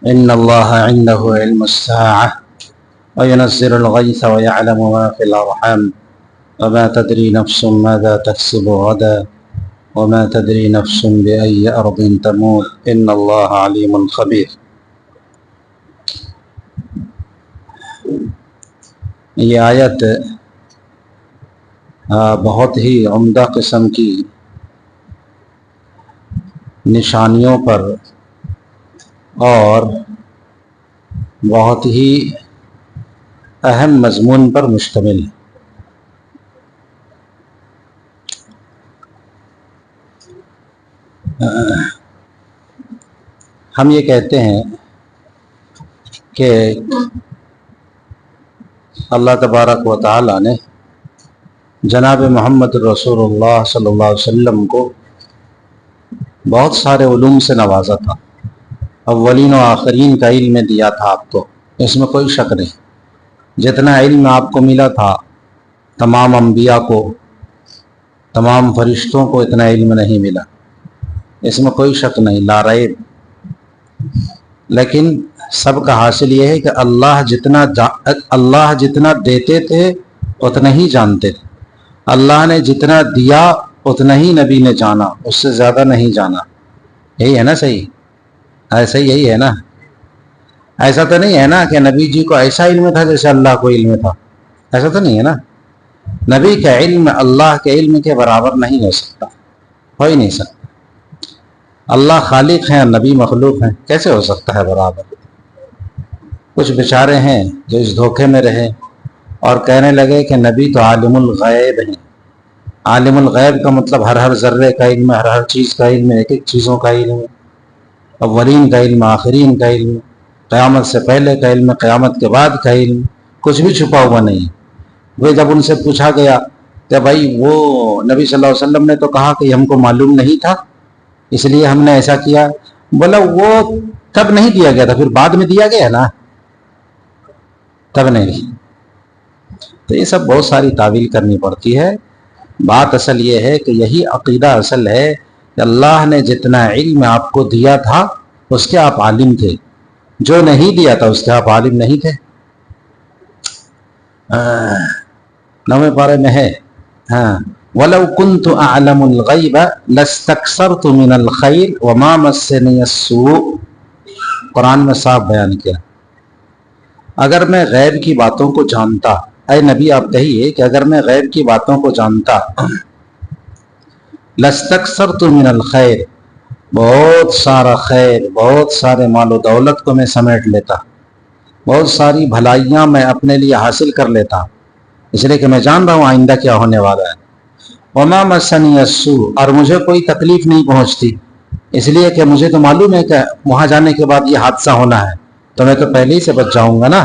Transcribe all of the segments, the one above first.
إن الله عنده علم الساعة وينزل الغيث ويعلم ما في الأرحام وما تدري نفس ماذا تكسب غدا وما تدري نفس بأي أرض تموت إن الله عليم خبير۔ یہ آیت بہت ہی عمدہ قسم کی نشانیوں پر اور بہت ہی اہم مضمون پر مشتمل ہے۔ ہم یہ کہتے ہیں کہ اللہ تبارک و تعالی نے جناب محمد رسول اللہ صلی اللہ علیہ وسلم کو بہت سارے علوم سے نوازا تھا، اولین و آخرین کا علم دیا تھا آپ کو، اس میں کوئی شک نہیں۔ جتنا علم آپ کو ملا تھا تمام انبیاء کو، تمام فرشتوں کو اتنا علم نہیں ملا، اس میں کوئی شک نہیں، لا ریب۔ لیکن سب کا حاصل یہ ہے کہ اللہ جتنا دیتے تھے اتنا ہی جانتے تھے، اللہ نے جتنا دیا اتنا ہی نبی نے جانا، اس سے زیادہ نہیں جانا۔ یہی ہے نا صحیح؟ ایسا یہی ہے نا؟ ایسا تو نہیں ہے نا کہ نبی جی کو ایسا علم تھا جیسے اللہ کو علم تھا، ایسا تو نہیں ہے نا؟ نبی کا علم اللہ کے علم کے برابر نہیں ہو سکتا، ہو ہی نہیں سکتا۔ اللہ خالق ہیں اور نبی مخلوق ہیں، کیسے ہو سکتا ہے برابر؟ کچھ بیچارے ہیں جو اس دھوکے میں رہے اور کہنے لگے کہ نبی تو عالم الغیب ہیں۔ عالم الغیب کا مطلب ہر ذرے کا علم، ہر چیز کا علم، ایک ایک چیزوں کا علم، اولین کا علم، آخرین کا علم، قیامت سے پہلے کا علم، قیامت کے بعد کا علم، کچھ بھی چھپا ہوا نہیں۔ وہ جب ان سے پوچھا گیا کہ بھائی وہ نبی صلی اللہ علیہ وسلم نے تو کہا کہ ہم کو معلوم نہیں تھا اس لیے ہم نے ایسا کیا، بولا وہ تب نہیں دیا گیا تھا، پھر بعد میں دیا گیا نا، تب نہیں۔ تو یہ سب بہت ساری تعویل کرنی پڑتی ہے۔ بات اصل یہ ہے کہ یہی عقیدہ اصل ہے کہ اللہ نے جتنا علم آپ کو دیا تھا اس کے آپ عالم تھے، جو نہیں دیا تھا اس کے آپ عالم نہیں تھے۔ 9ویں پارے میں ہے وَلَوْ كُنْتُ أَعْلَمُ الْغَيْبَ لَاسْتَكْثَرْتُ مِنَ الْخَيْرِ وَمَا مَسَّنِيَ السُّوءُ، قرآن میں صاف بیان کیا۔ اگر میں غیب کی باتوں کو جانتا، اے نبی آپ کہیے کہ اگر میں غیب کی باتوں کو جانتا، لَاسْتَكْثَرْتُ مِنَ الْخَيْرِ، بہت سارا خیر، بہت سارے مال و دولت کو میں سمیٹ لیتا، بہت ساری بھلائیاں میں اپنے لیے حاصل کر لیتا، اس لیے کہ میں جان رہا ہوں آئندہ کیا ہونے والا ہے۔ وَمَا مَسَّنِيَ السُّوءُ، اور مجھے کوئی تکلیف نہیں پہنچتی، اس لیے کہ مجھے تو معلوم ہے کہ وہاں جانے کے بعد یہ حادثہ ہونا ہے، تو میں تو پہلے ہی سے بچ جاؤں گا نا۔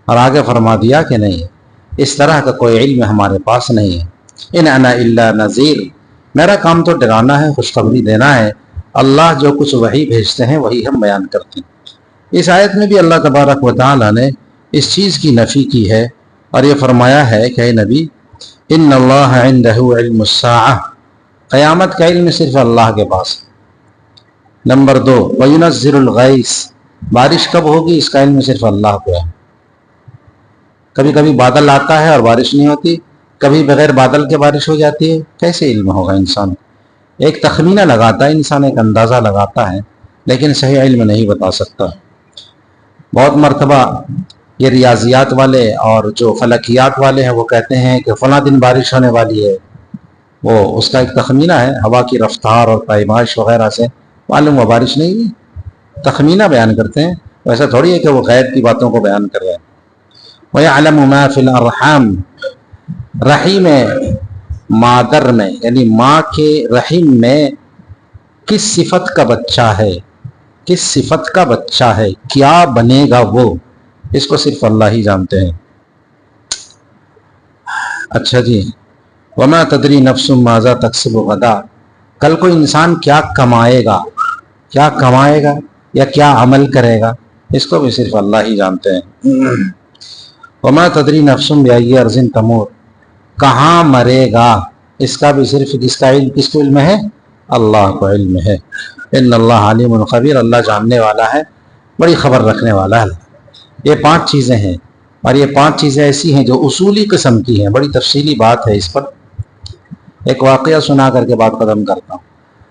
اور آگے فرما دیا کہ نہیں، اس طرح کا کوئی علم ہمارے پاس نہیں ہے۔ ان انا الا نذیر، میرا کام تو ڈرانا ہے، خوشخبری دینا ہے، اللہ جو کچھ وحی بھیجتے ہیں وہی ہم بیان کرتے ہیں۔ اس آیت میں بھی اللہ تبارک و تعالی نے اس چیز کی نفی کی ہے اور یہ فرمایا ہے کہ اے نبی ان اللہ عنده علم الساعہ، قیامت کا علم صرف اللہ کے پاس ہے۔ نمبر 2 وَيُنَزِّلُ الْغَيْثَ، بارش کب ہوگی اس کا علم صرف اللہ کو ہے۔ کبھی کبھی بادل آتا ہے اور بارش نہیں ہوتی، کبھی بغیر بادل کے بارش ہو جاتی ہے، کیسے علم ہوگا؟ انسان ایک تخمینہ لگاتا ہے، انسان ایک اندازہ لگاتا ہے، لیکن صحیح علم نہیں بتا سکتا۔ بہت مرتبہ یہ ریاضیات والے اور جو فلکیات والے ہیں وہ کہتے ہیں کہ فلاں دن بارش ہونے والی ہے، وہ اس کا ایک تخمینہ ہے، ہوا کی رفتار اور پیمائش وغیرہ سے معلوم ہوا بارش نہیں ہے، تخمینہ بیان کرتے ہیں۔ ویسا تھوڑی ہے کہ وہ غیب کی باتوں کو بیان کر رہے ہیں۔ وَيَعْلَمُ مَا فِي الْأَرْحَامِ، رحیم مادر میں یعنی ماں کے رحم میں کس صفت کا بچہ ہے، کس صفت کا بچہ ہے، کیا بنے گا وہ، اس کو صرف اللہ ہی جانتے ہیں۔ اچھا جی، وَمَا تَدْرِي نَفْسٌ مَاذَا تَكْسِبُ غَدًا، کل کو انسان کیا کمائے گا، کیا کمائے گا یا کیا عمل کرے گا، اس کو بھی صرف اللہ ہی جانتے ہیں۔ وَمَا تَدْرِي نَفْسٌ بِأَيِّ أَرْضٍ تَمُوتُ، کہاں مرے گا، اس کا بھی صرف کس کا علم، کس کو علم ہے؟ اللہ کو علم ہے. ان اللہ علیم خبیر، اللہ جاننے والا ہے، بڑی خبر رکھنے والا ہے. یہ 5 چیزیں ہیں، اور یہ 5 چیزیں ایسی ہیں جو اصولی قسم کی ہیں. بڑی تفصیلی بات ہے اس پر. ایک واقعہ سنا کر کے بات ختم کرتا ہوں.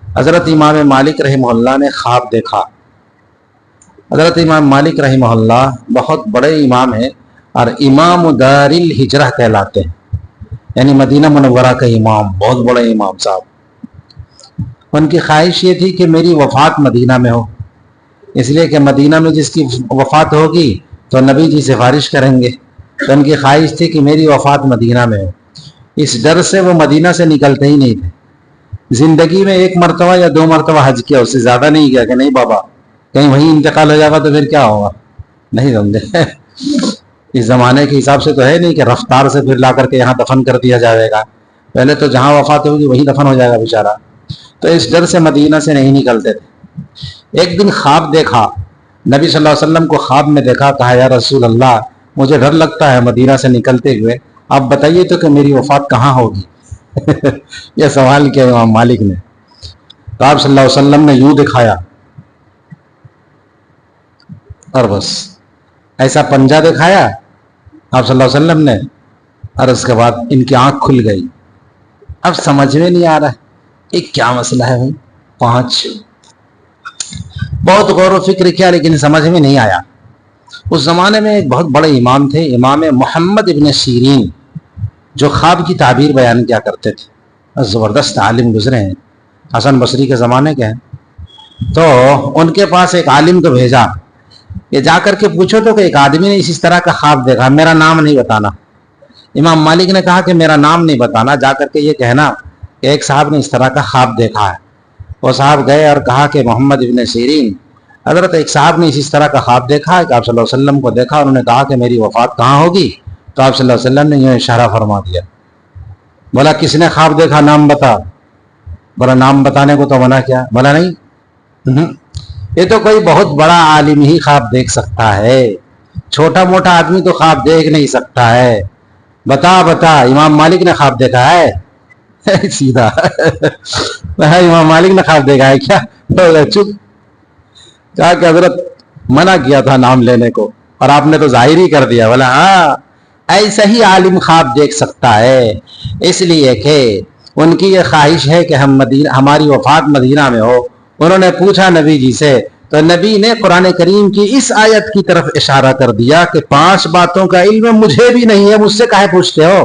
حضرت امام مالک رحمہ اللہ نے خواب دیکھا. حضرت امام مالک رحمہ اللہ بہت بڑے امام ہیں اور امام دار الہجرہ کہلاتے ہیں، یعنی مدینہ منورہ کا امام، بہت بڑے امام صاحب. ان کی خواہش یہ تھی کہ میری وفات مدینہ میں ہو، اس لیے کہ مدینہ میں جس کی وفات ہوگی تو نبی جی سفارش کریں گے. تو ان کی خواہش تھی کہ میری وفات مدینہ میں ہو. اس ڈر سے وہ مدینہ سے نکلتے ہی نہیں تھے. زندگی میں 1 مرتبہ یا 2 مرتبہ حج کیا، اس سے زیادہ نہیں کیا کہ نہیں بابا کہیں وہیں انتقال ہو جائے گا تو پھر کیا ہوگا. نہیں سمجھے؟ اس زمانے کے حساب سے تو ہے نہیں کہ رفتار سے پھر لا کر کے یہاں دفن کر دیا جائے گا. پہلے تو جہاں وفات ہوگی وہیں دفن ہو جائے گا بیچارہ. تو اس ڈر سے مدینہ سے نہیں نکلتے تھے. ایک دن خواب دیکھا، نبی صلی اللہ علیہ وسلم کو خواب میں دیکھا. کہا یا رسول اللہ مجھے ڈر لگتا ہے مدینہ سے نکلتے ہوئے، آپ بتائیے تو کہ میری وفات کہاں ہوگی. یہ سوال کیا امام مالک نے. تو آپ صلی اللہ علیہ وسلم نے یوں دکھایا اور بس ایسا پنجہ دکھایا آپ صلی اللہ علیہ وسلم نے، اور اس کے بعد ان کی آنکھ کھل گئی. اب سمجھ میں نہیں آ رہا یہ کیا مسئلہ ہے بھائی. 5 بہت غور و فکر کیا لیکن سمجھ میں نہیں آیا. اس زمانے میں ایک بہت بڑے امام تھے، امام محمد ابن سیرین، جو خواب کی تعبیر بیان کیا کرتے تھے. زبردست عالم گزرے ہیں، حسن بصری کے زمانے کے ہیں. تو ان کے پاس ایک عالم کو بھیجا، یہ جا کر کے پوچھو تو کہ ایک آدمی نے اس طرح کا خواب دیکھا، میرا نام نہیں بتانا. امام مالک نے کہا کہ میرا نام نہیں بتانا، جا کر کے یہ کہنا کہ ایک صاحب نے اس طرح کا خواب دیکھا ہے. وہ صاحب گئے اور کہا کہ محمد ابن سیرین حضرت ایک صاحب نے اس طرح کا خواب دیکھا ہے کہ آپ صلی اللہ علیہ وسلم کو دیکھا. انہوں نے کہا کہ میری وفات کہاں ہوگی. تو آپ صلی اللہ علیہ وسلم نے یہ اشارہ فرما دیا. بولا کس نے خواب دیکھا نام بتا. بولا نام بتانے کو تو منع کیا. بولا نہیں، یہ تو کوئی بہت بڑا عالم ہی خواب دیکھ سکتا ہے، چھوٹا موٹا آدمی تو خواب دیکھ نہیں سکتا ہے. بتا بتا امام مالک نے خواب دیکھا ہے. سیدھا امام مالک نے خواب دیکھا ہے کیا. چپ. کہا کہ حضرت منع کیا تھا نام لینے کو اور آپ نے تو ظاہر ہی کر دیا. بولا ہاں ایسا ہی عالم خواب دیکھ سکتا ہے، اس لیے کہ ان کی یہ خواہش ہے کہ ہماری وفات مدینہ میں ہو. انہوں نے پوچھا نبی جی سے، تو نبی نے قرآن کریم کی اس آیت کی طرف اشارہ کر دیا کہ 5 باتوں کا علم مجھے بھی نہیں ہے، مجھ سے کاہے پوچھتے ہو.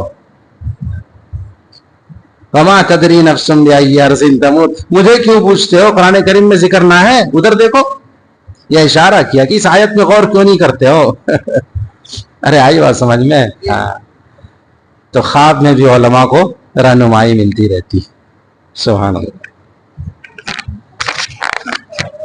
وما تدری نفس بأي أرض تموت، مجھے کیوں پوچھتے ہو، قرآن کریم میں ذکر نہ ہے. ادھر دیکھو، یہ اشارہ کیا کہ اس آیت میں غور کیوں نہیں کرتے ہو. ارے آئی بات سمجھ میں. تو خواب میں بھی علماء کو رہنمائی ملتی رہتی. سبحان اللہ.